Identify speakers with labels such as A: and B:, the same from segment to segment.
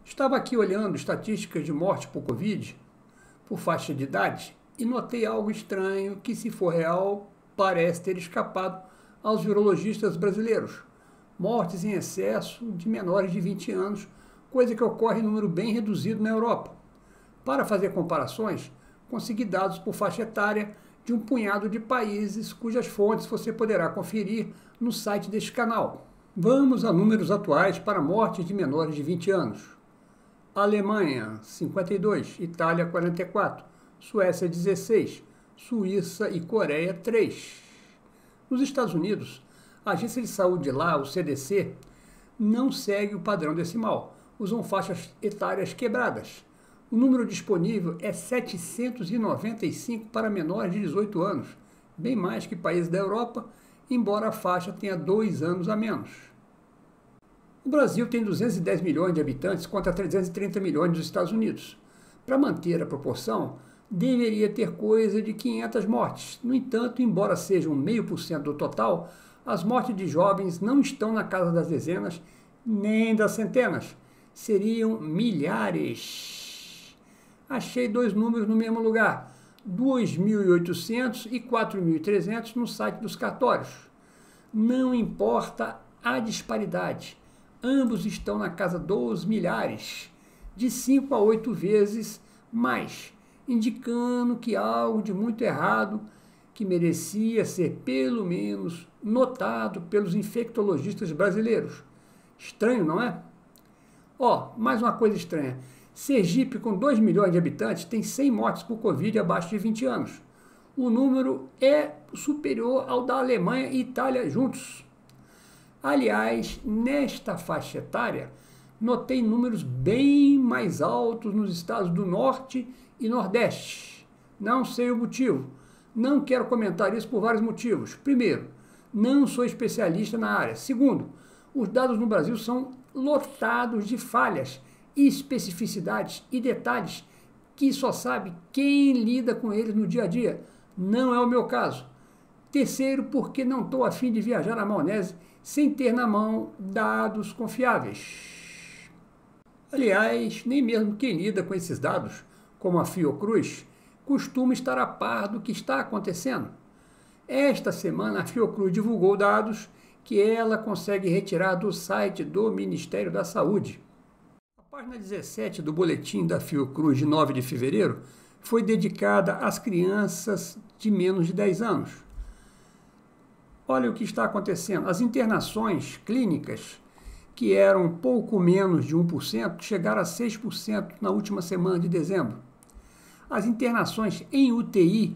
A: Estava aqui olhando estatísticas de morte por Covid, por faixa de idade, e notei algo estranho que, se for real, parece ter escapado aos virologistas brasileiros. Mortes em excesso de menores de 20 anos, coisa que ocorre em número bem reduzido na Europa. Para fazer comparações, consegui dados por faixa etária de um punhado de países cujas fontes você poderá conferir no site deste canal. Vamos a números atuais para mortes de menores de 20 anos. Alemanha, 52, Itália, 44, Suécia, 16, Suíça e Coreia, 3. Nos Estados Unidos, a agência de saúde lá, o CDC, não segue o padrão decimal, usam faixas etárias quebradas. O número disponível é 795 para menores de 18 anos, bem mais que países da Europa, embora a faixa tenha 2 anos a menos. O Brasil tem 210 milhões de habitantes contra 330 milhões dos Estados Unidos. Para manter a proporção, deveria ter coisa de 500 mortes. No entanto, embora sejam 0,5% do total, as mortes de jovens não estão na casa das dezenas nem das centenas. Seriam milhares. Achei dois números no mesmo lugar, 2.800 e 4.300 no site dos cartórios. Não importa a disparidade. Ambos estão na casa dos milhares, de 5 a 8 vezes mais, indicando que algo de muito errado que merecia ser pelo menos notado pelos infectologistas brasileiros. Estranho, não é? Mais uma coisa estranha. Sergipe, com 2 milhões de habitantes, tem 100 mortes por Covid abaixo de 20 anos. O número é superior ao da Alemanha e Itália juntos. Aliás, nesta faixa etária, notei números bem mais altos nos estados do Norte e Nordeste. Não sei o motivo. Não quero comentar isso por vários motivos. Primeiro, não sou especialista na área. Segundo, os dados no Brasil são lotados de falhas, especificidades e detalhes que só sabe quem lida com eles no dia a dia. Não é o meu caso. Terceiro, porque não estou a fim de viajar na maionese sem ter na mão dados confiáveis. Aliás, nem mesmo quem lida com esses dados, como a Fiocruz, costuma estar a par do que está acontecendo. Esta semana, a Fiocruz divulgou dados que ela consegue retirar do site do Ministério da Saúde. A página 17 do boletim da Fiocruz de 9 de fevereiro foi dedicada às crianças de menos de 10 anos. Olha o que está acontecendo. As internações clínicas, que eram pouco menos de 1%, chegaram a 6% na última semana de dezembro. As internações em UTI,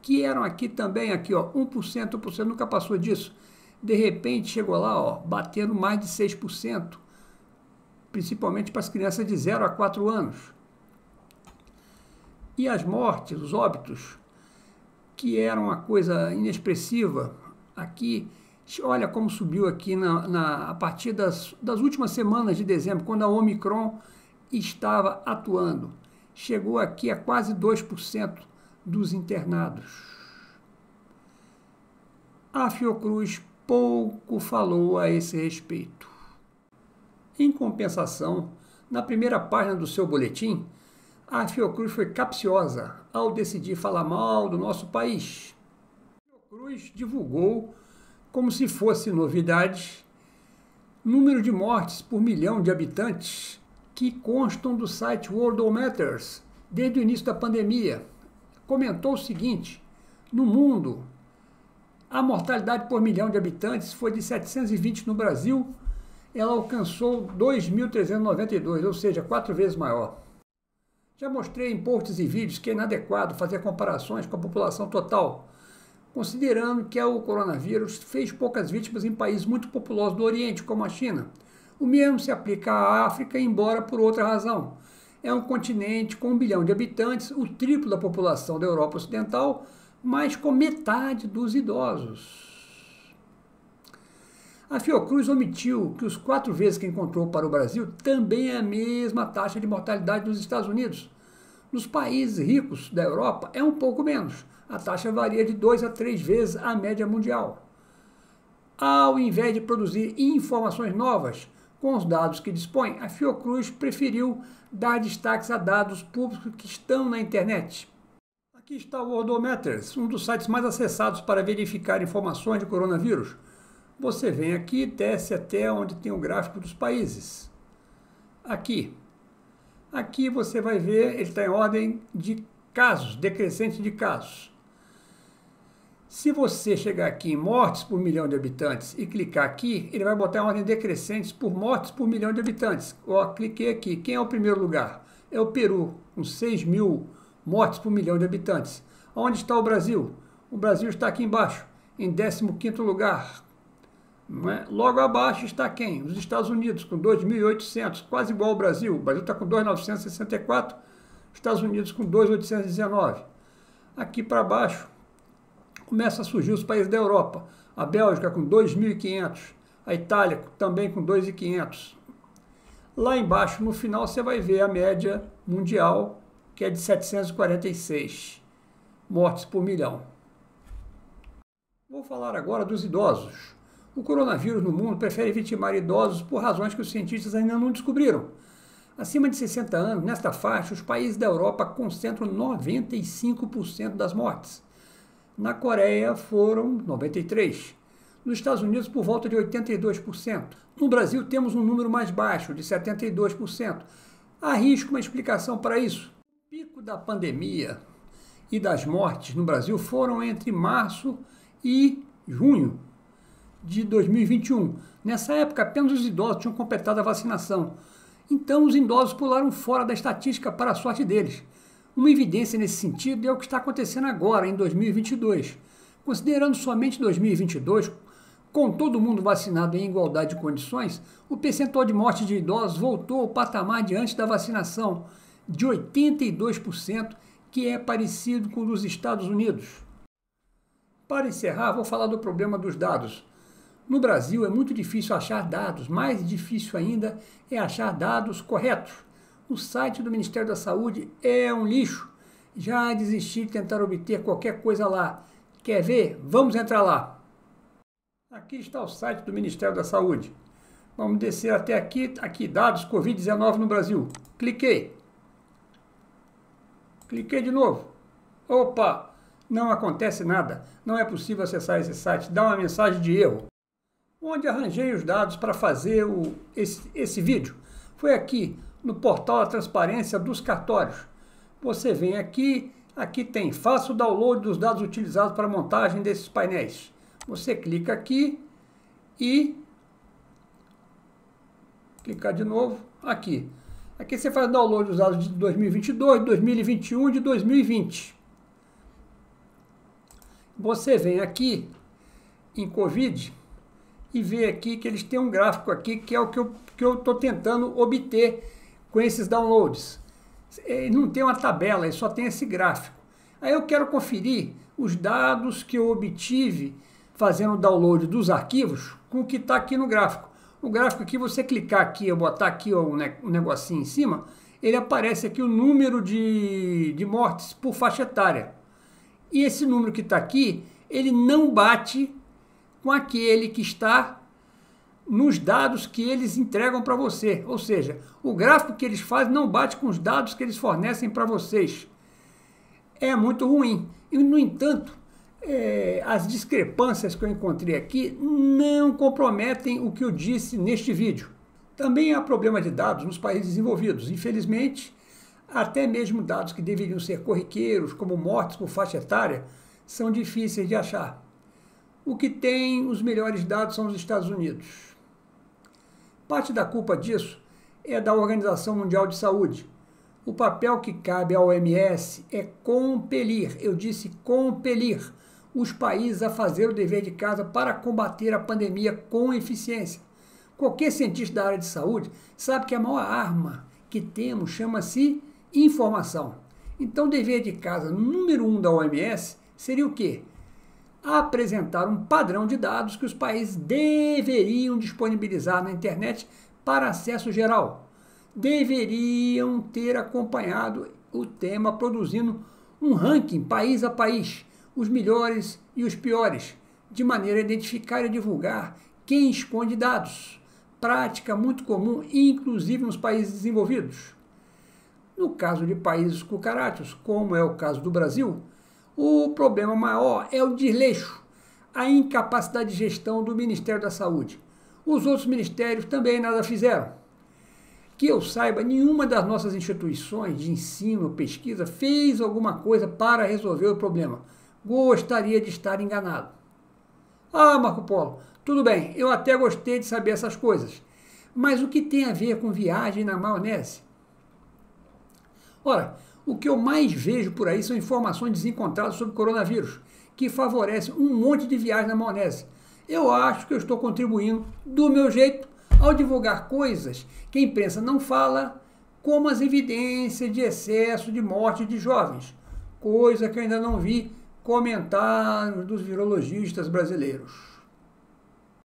A: que eram aqui também, 1%, nunca passou disso. De repente chegou lá, batendo mais de 6%, principalmente para as crianças de 0 a 4 anos. E as mortes, os óbitos, que eram uma coisa inexpressiva, aqui, olha como subiu aqui a partir das últimas semanas de dezembro, quando a Omicron estava atuando. Chegou aqui a quase 2% dos internados. A Fiocruz pouco falou a esse respeito. Em compensação, na primeira página do seu boletim, a Fiocruz foi capciosa ao decidir falar mal do nosso país. A Fiocruz divulgou, como se fosse novidade, número de mortes por milhão de habitantes que constam do site Worldometers desde o início da pandemia. Comentou o seguinte: no mundo, a mortalidade por milhão de habitantes foi de 720 no Brasil, ela alcançou 2.392, ou seja, 4 vezes maior. Já mostrei em posts e vídeos que é inadequado fazer comparações com a população total, considerando que o coronavírus fez poucas vítimas em países muito populosos do Oriente, como a China. O mesmo se aplica à África, embora por outra razão. É um continente com 1 bilhão de habitantes, o triplo da população da Europa Ocidental, mas com metade dos idosos. A Fiocruz omitiu que os 4 vezes que encontrou para o Brasil também é a mesma taxa de mortalidade dos Estados Unidos. Nos países ricos da Europa é um pouco menos. A taxa varia de 2 a 3 vezes a média mundial. Ao invés de produzir informações novas, Com os dados que dispõe, a Fiocruz preferiu dar destaques a dados públicos que estão na internet. Aqui está o Worldometers, um dos sites mais acessados para verificar informações de coronavírus. Você vem aqui e desce até onde tem o gráfico dos países. Aqui você vai ver, ele está em ordem de casos, decrescente de casos. Se você chegar aqui em mortes por milhão de habitantes e clicar aqui, ele vai botar em ordem decrescente por mortes por milhão de habitantes. Ó, cliquei aqui. Quem é o primeiro lugar? É o Peru, com 6.000 mortes por milhão de habitantes. Onde está o Brasil? O Brasil está aqui embaixo, em 15º lugar. Não é? Logo abaixo está quem? Os Estados Unidos, com 2.800, quase igual ao Brasil. O Brasil está com 2.964, Estados Unidos com 2.819. Aqui para baixo, começa a surgir os países da Europa. A Bélgica com 2.500, a Itália também com 2.500. Lá embaixo, no final, você vai ver a média mundial, que é de 746 mortes por milhão. Vou falar agora dos idosos. O coronavírus no mundo prefere vitimar idosos por razões que os cientistas ainda não descobriram. Acima de 60 anos, nesta faixa, os países da Europa concentram 95% das mortes. Na Coreia foram 93%. Nos Estados Unidos, por volta de 82%. No Brasil, temos um número mais baixo, de 72%. Arrisco uma explicação para isso. O pico da pandemia e das mortes no Brasil foram entre março e junho de 2021. Nessa época, apenas os idosos tinham completado a vacinação. Então, os idosos pularam fora da estatística para a sorte deles. Uma evidência nesse sentido é o que está acontecendo agora, em 2022. Considerando somente 2022, com todo mundo vacinado em igualdade de condições, o percentual de morte de idosos voltou ao patamar de antes da vacinação, de 82%, que é parecido com o dos Estados Unidos. Para encerrar, vou falar do problema dos dados. No Brasil é muito difícil achar dados, mais difícil ainda é achar dados corretos. O site do Ministério da Saúde é um lixo. Já desisti de tentar obter qualquer coisa lá. Quer ver? Vamos entrar lá. Aqui está o site do Ministério da Saúde. Vamos descer até aqui. Aqui, dados Covid-19 no Brasil. Cliquei. Cliquei de novo. Opa! Não acontece nada. Não é possível acessar esse site. Dá uma mensagem de erro. Onde arranjei os dados para fazer esse vídeo? Foi aqui, no portal da transparência dos cartórios. Você vem aqui, aqui tem, faça o download dos dados utilizados para a montagem desses painéis. Você clica aqui e clicar de novo aqui. Aqui você faz o download dos dados de 2022, 2021 e de 2020. Você vem aqui em Covid e vê aqui que eles têm um gráfico aqui que é o que eu estou tentando obter com esses downloads. Não tem uma tabela, ele só tem esse gráfico. Aí eu quero conferir os dados que eu obtive fazendo o download dos arquivos com o que está aqui no gráfico. O gráfico aqui, você clicar aqui, eu botar aqui um negocinho em cima, ele aparece aqui o número de mortes por faixa etária. E esse número que está aqui, ele não bate com aquele que está nos dados que eles entregam para você. Ou seja, o gráfico que eles fazem não bate com os dados que eles fornecem para vocês. É muito ruim. E, no entanto, as discrepâncias que eu encontrei aqui não comprometem o que eu disse neste vídeo. Também há problema de dados nos países desenvolvidos. Infelizmente, até mesmo dados que deveriam ser corriqueiros, como mortes por faixa etária, são difíceis de achar. O que tem os melhores dados são os Estados Unidos. Parte da culpa disso é da Organização Mundial de Saúde. O papel que cabe à OMS é compelir, eu disse compelir, os países a fazer o dever de casa para combater a pandemia com eficiência. Qualquer cientista da área de saúde sabe que a maior arma que temos chama-se informação. Então, o dever de casa número 1 da OMS seria o quê? Apresentar um padrão de dados que os países deveriam disponibilizar na internet para acesso geral. Deveriam ter acompanhado o tema produzindo um ranking país a país, os melhores e os piores, de maneira a identificar e divulgar quem esconde dados, prática muito comum, inclusive nos países desenvolvidos. No caso de países cucarachos, como é o caso do Brasil, o problema maior é o desleixo, a incapacidade de gestão do Ministério da Saúde. Os outros ministérios também nada fizeram. Que eu saiba, nenhuma das nossas instituições de ensino ou pesquisa fez alguma coisa para resolver o problema. Gostaria de estar enganado. Ah, Marco Polo, tudo bem, eu até gostei de saber essas coisas. Mas o que tem a ver com viagem na maionese? Ora, o que eu mais vejo por aí são informações desencontradas sobre coronavírus, que favorecem um monte de viagem na maionese. Eu acho que eu estou contribuindo, do meu jeito, ao divulgar coisas que a imprensa não fala, como as evidências de excesso de morte de jovens, coisa que eu ainda não vi comentar dos virologistas brasileiros.